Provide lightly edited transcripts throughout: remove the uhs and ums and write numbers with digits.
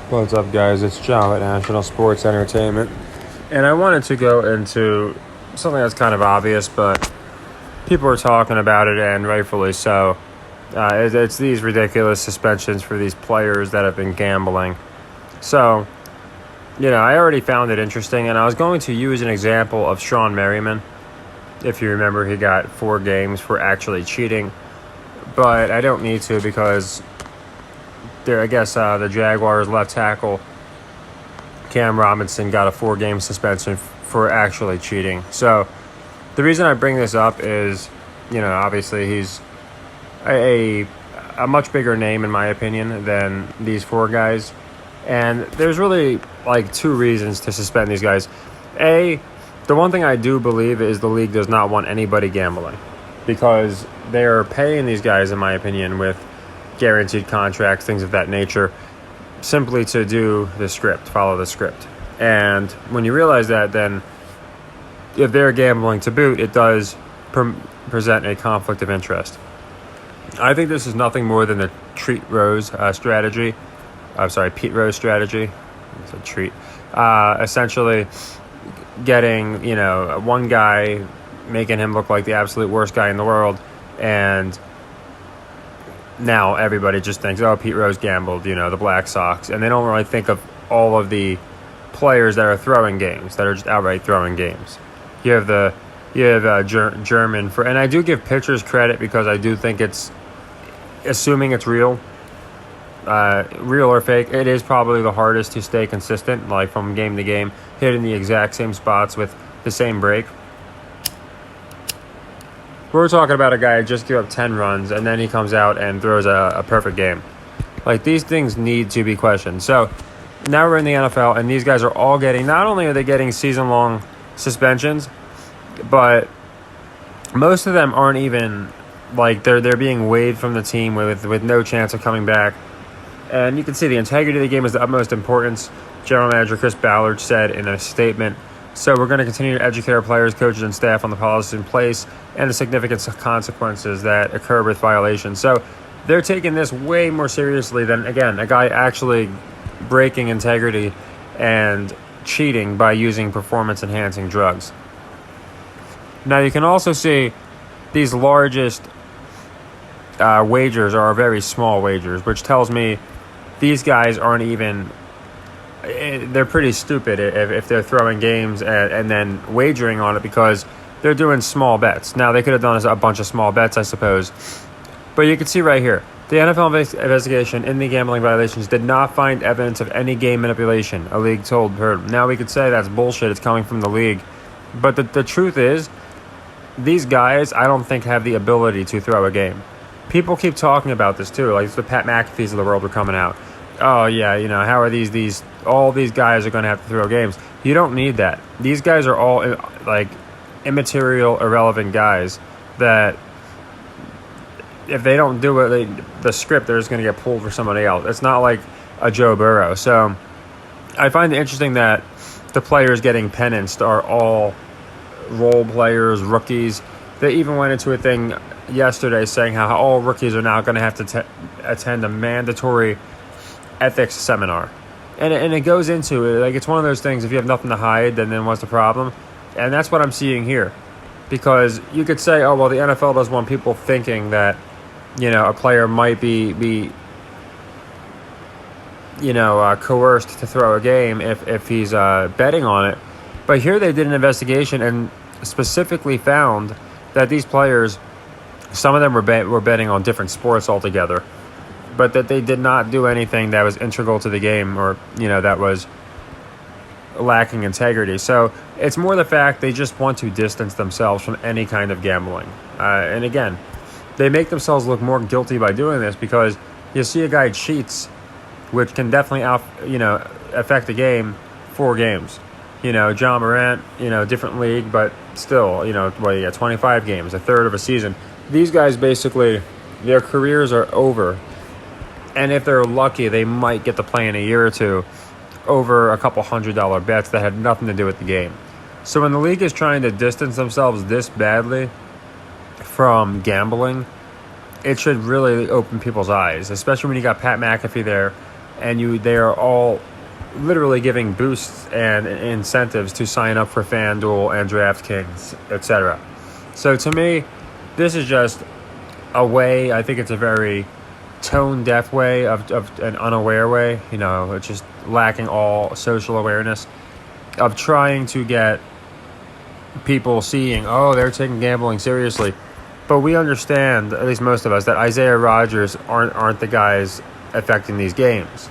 What's up, guys? It's John at National Sports Entertainment. And I wanted to go into something that's kind of obvious, but people are talking about it, and rightfully so. It's these ridiculous suspensions for these players that have been gambling. So, I already found it interesting, and I was going to use an example of Sean Merriman. If you remember, he got 4 games for actually cheating. But I don't need to because the Jaguars left tackle Cam Robinson got a 4-game suspension for actually cheating. So the reason I bring this up is, obviously he's a much bigger name in my opinion than these 4 guys. And there's really 2 reasons to suspend these guys. The one thing I do believe is the league does not want anybody gambling because they are paying these guys, in my opinion, with guaranteed contracts, things of that nature, simply to follow the script. And when you realize that, then if they're gambling to boot, it does present a conflict of interest. I think this is nothing more than the Pete Rose strategy. It's a treat. Essentially getting, one guy, making him look like the absolute worst guy in the world, and now everybody just thinks, oh, Pete Rose gambled, the Black Sox. And they don't really think of all of the players that are throwing games, that are just outright throwing games. You have German and I do give pitchers credit because I do think it's, assuming it's real or fake, it is probably the hardest to stay consistent, from game to game, hitting the exact same spots with the same break. We're talking about a guy who just gave up 10 runs, and then he comes out and throws a perfect game. These things need to be questioned. So now we're in the NFL, and these guys are all getting, not only are they getting season-long suspensions, but most of them aren't even, they're being waived from the team with no chance of coming back. And you can see the integrity of the game is the utmost importance. General Manager Chris Ballard said in a statement, so we're going to continue to educate our players, coaches, and staff on the policies in place and the significant consequences that occur with violations. So they're taking this way more seriously than, again, a guy actually breaking integrity and cheating by using performance-enhancing drugs. Now, you can also see these largest wagers are very small wagers, which tells me these guys aren't even... They're pretty stupid if they're throwing games and then wagering on it because they're doing small bets. Now, they could have done a bunch of small bets, I suppose. But you can see right here, the NFL investigation in the gambling violations did not find evidence of any game manipulation, a league told Heard. Now, we could say that's bullshit. It's coming from the league. But the truth is, these guys, I don't think, have the ability to throw a game. People keep talking about this, too. The Pat McAfees of the world are coming out. Oh, yeah, how are all these guys are going to have to throw games. You don't need that. These guys are all, immaterial, irrelevant guys that if they don't do it, the script, they're just going to get pulled for somebody else. It's not like a Joe Burrow. So I find it interesting that the players getting penanced are all role players, rookies. They even went into a thing yesterday saying how all rookies are now going to have to attend a mandatory ethics seminar. And it goes into it, it's one of those things, if you have nothing to hide, then what's the problem? And that's what I'm seeing here. Because you could say, oh, well, the NFL doesn't want people thinking that, a player might be coerced to throw a game if he's betting on it. But here they did an investigation and specifically found that these players, some of them were betting on different sports altogether, but that they did not do anything that was integral to the game or, that was lacking integrity. So it's more the fact they just want to distance themselves from any kind of gambling. And again, they make themselves look more guilty by doing this because you see a guy cheats, which can definitely affect the game, 4 games. John Morant, different league, but still, 25 games, a third of a season. These guys basically, their careers are over. And if they're lucky, they might get to play in a year or two over a couple $100 bets that had nothing to do with the game. So when the league is trying to distance themselves this badly from gambling, it should really open people's eyes, especially when you got Pat McAfee there and they are all literally giving boosts and incentives to sign up for FanDuel and DraftKings, etc. So to me, this is just a way. I think it's a very tone-deaf way of an unaware way. It's just lacking all social awareness of trying to get people seeing, oh, they're taking gambling seriously. But we understand, at least most of us, that Isaiah Rodgers aren't the guys affecting these games.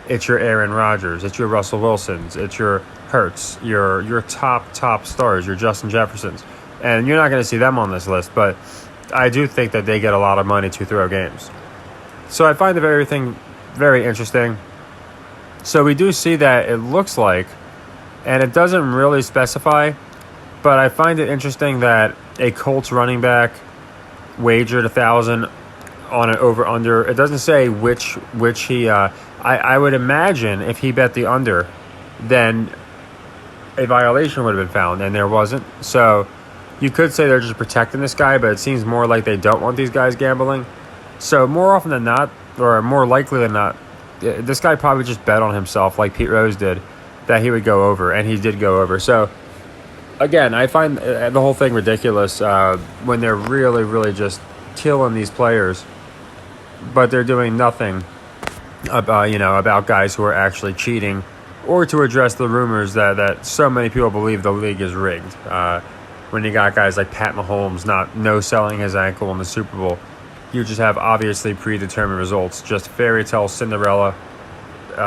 It's your Aaron Rodgers, it's your Russell Wilsons, it's your Hurts, your top stars, your Justin Jeffersons. And you're not going to see them on this list, but I do think that they get a lot of money to throw games. So I find everything very interesting. So we do see that it looks like, and it doesn't really specify, but I find it interesting that a Colts running back wagered 1,000 on an over-under. It doesn't say which he... I would imagine if he bet the under, then a violation would have been found, and there wasn't. So you could say they're just protecting this guy, but it seems more like they don't want these guys gambling. So more often than not, or more likely than not, this guy probably just bet on himself like Pete Rose did, that he would go over, and he did go over. So again, I find the whole thing ridiculous when they're really, really just killing these players, but they're doing nothing about guys who are actually cheating, or to address the rumors that so many people believe the league is rigged. When you got guys like Pat Mahomes no selling his ankle in the Super Bowl, you just have obviously predetermined results, just fairy tale Cinderella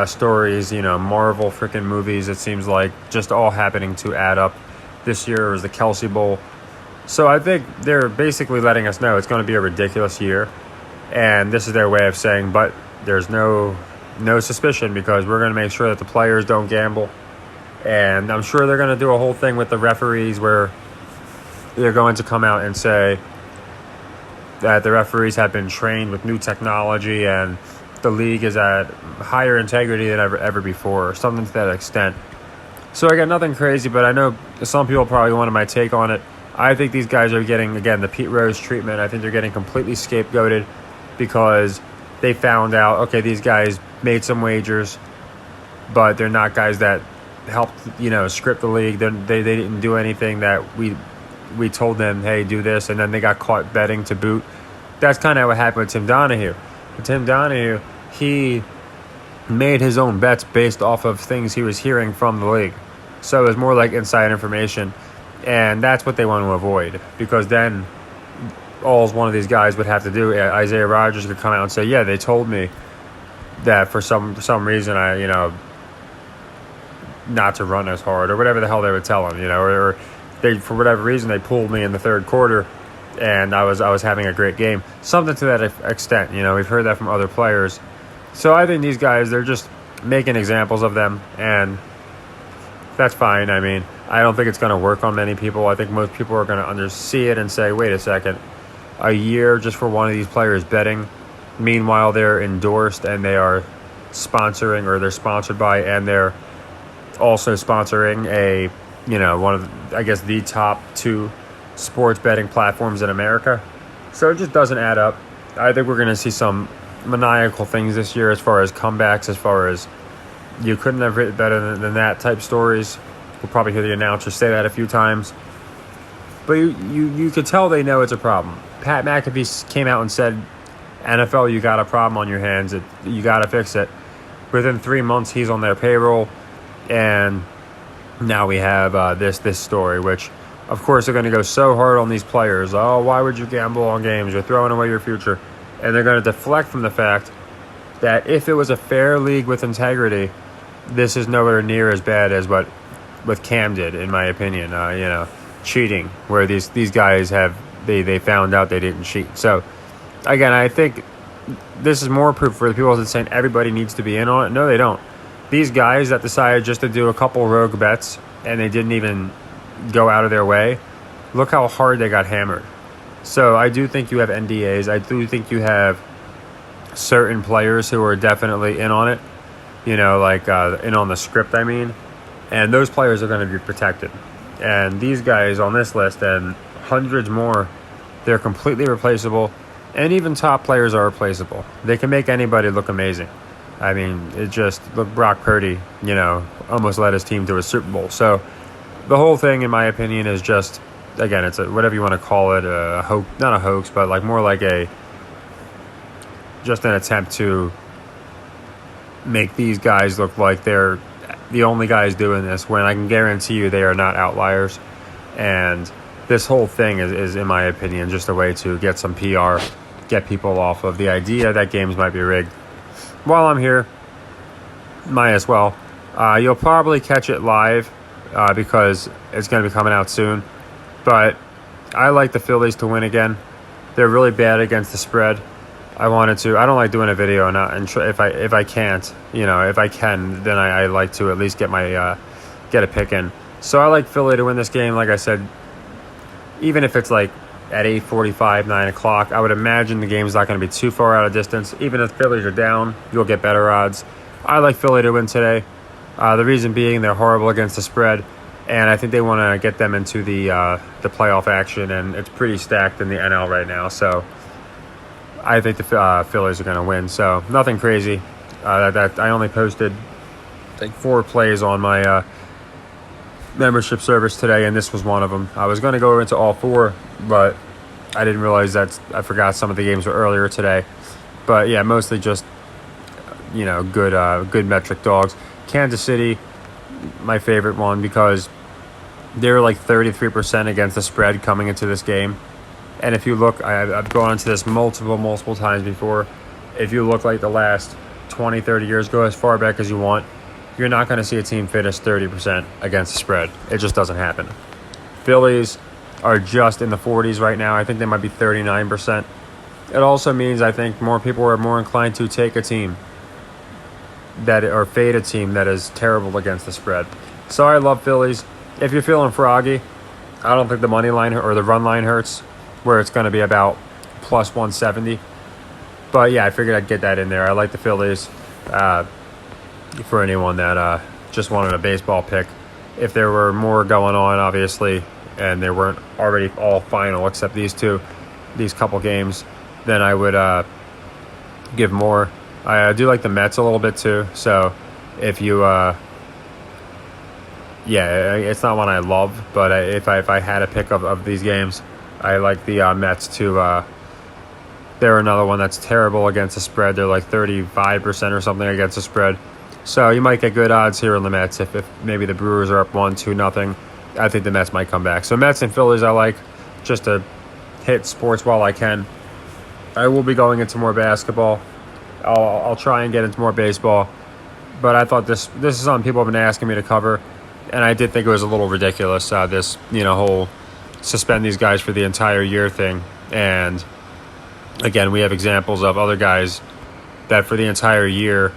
stories, Marvel freaking movies. It seems like just all happening to add up. This year was the Kelsey Bowl. So I think they're basically letting us know it's going to be a ridiculous year, and this is their way of saying, but there's no suspicion, because we're going to make sure that the players don't gamble. And I'm sure they're going to do a whole thing with the referees where they're going to come out and say that the referees have been trained with new technology and the league is at higher integrity than ever before, or something to that extent. So I got nothing crazy, but I know some people probably wanted my take on it. I think these guys are getting, again, the Pete Rose treatment. I think they're getting completely scapegoated because they found out, okay, these guys made some wagers, but they're not guys that helped, script the league. They didn't do anything that we told them, hey, do this, and then they got caught betting to boot. That's kind of what happened with Tim Donahue. Tim Donahue, he made his own bets based off of things he was hearing from the league. So it was more like inside information, and that's what they want to avoid, because then all one of these guys would have to do, Isaiah Rodgers could come out and say, yeah, they told me that for some reason not to run as hard, or whatever the hell they would tell him, or they, for whatever reason, they pulled me in the third quarter and I was having a great game. Something to that extent, we've heard that from other players. So I think these guys, they're just making examples of them, and that's fine. I mean, I don't think it's going to work on many people. I think most people are going to see it and say, wait a second, a year just for one of these players betting. Meanwhile, they're endorsed and they are sponsoring, or they're sponsored by, and they're also sponsoring one of, I guess, the top 2 sports betting platforms in America. So it just doesn't add up. I think we're going to see some maniacal things this year, as far as comebacks, as far as you couldn't have written better than that type stories. We'll probably hear the announcer say that a few times. But you could tell they know it's a problem. Pat McAfee came out and said, NFL, you got a problem on your hands. You got to fix it. Within 3 months, he's on their payroll. And now we have this story, which, of course, they're going to go so hard on these players. Oh, why would you gamble on games? You're throwing away your future. And they're going to deflect from the fact that if it was a fair league with integrity, this is nowhere near as bad as what Cam did, in my opinion. Cheating, where these guys they found out they didn't cheat. So, again, I think this is more proof for the people that saying everybody needs to be in on it. No, they don't. These guys that decided just to do a couple rogue bets and they didn't even go out of their way, look how hard they got hammered. So I do think you have NDAs. I do think you have certain players who are definitely in on it, in on the script, I mean. And those players are going to be protected. And these guys on this list, and hundreds more, they're completely replaceable. And even top players are replaceable. They can make anybody look amazing. I mean, it just look Brock Purdy, almost led his team to a Super Bowl. So the whole thing, in my opinion, is just, again, it's whatever you want to call it, a hoax, not a hoax, but like more like just an attempt to make these guys look like they're the only guys doing this, when I can guarantee you they are not outliers. And this whole thing is, in my opinion, just a way to get some PR, get people off of the idea that games might be rigged. While I'm here, might as well. You'll probably catch it live because it's going to be coming out soon. But I like the Phillies to win again. They're really bad against the spread. I don't like doing a video, and if I can't, if I can, then I like to at least get a pick in. So I like Philly to win this game. Like I said, even if it's like at 8:45, 9 o'clock, I would imagine the game's not going to be too far out of distance. Even if Phillies are down, you'll get better odds. I like Philly to win today. The reason being they're horrible against the spread, and I think they want to get them into the playoff action, and it's pretty stacked in the NL right now. So I think the Phillies are going to win. So nothing crazy. That I only posted like 4 plays on my membership service today, and this was one of them. I was going to go into all 4, but I didn't realize I forgot some of the games were earlier today. But yeah, mostly just good metric dogs. Kansas City, my favorite one, because they were like 33% against the spread coming into this game. And if you look, I've gone into this multiple times before. If you look like the last 20, 30 years, go as far back as you want, you're not going to see a team finish 30% against the spread. It just doesn't happen. Phillies are just in the 40s right now. I think they might be 39%. It also means I think more people are more inclined to take a team or fade a team that is terrible against the spread. So I love Phillies. If you're feeling froggy, I don't think the money line or the run line hurts, where it's going to be about plus 170. But yeah, I figured I'd get that in there. I like the Phillies for anyone that just wanted a baseball pick. If there were more going on, obviously, and they weren't already all final except these couple games, then I would give more. I do like the Mets a little bit too. So if you, it's not one I love, but if I had a pick of these games, I like the Mets too. They're another one that's terrible against the spread. They're like 35% or something against the spread. So you might get good odds here on the Mets if maybe the Brewers are up 1-2-0. I think the Mets might come back. So Mets and Phillies I like, just to hit sports while I can. I will be going into more basketball. I'll try and get into more baseball. But I thought this is something people have been asking me to cover. And I did think it was a little ridiculous, this whole suspend these guys for the entire year thing. And again, we have examples of other guys that for the entire year,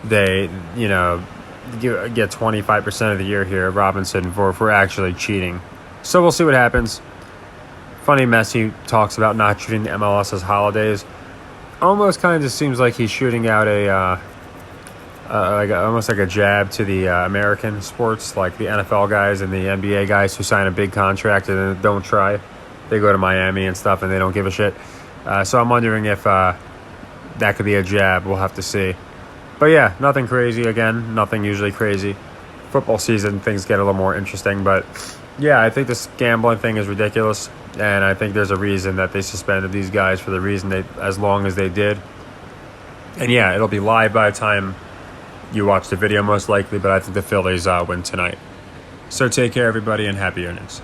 they, get 25% of the year here, Robinson, for actually cheating. So we'll see what happens. Funny Messi talks about not treating the MLS as holidays. Almost kind of just seems like he's shooting out almost like a jab to the American sports, like the NFL guys and the NBA guys who sign a big contract and then don't try. They go to Miami and stuff and they don't give a shit. So I'm wondering if that could be a jab. We'll have to see. But yeah, nothing crazy. Again, nothing usually crazy. Football season, things get a little more interesting. But yeah, I think this gambling thing is ridiculous. And I think there's a reason that they suspended these guys for the reason as long as they did. And yeah, it'll be live by the time you watch the video most likely. But I think the Phillies win tonight. So take care, everybody, and happy earnings.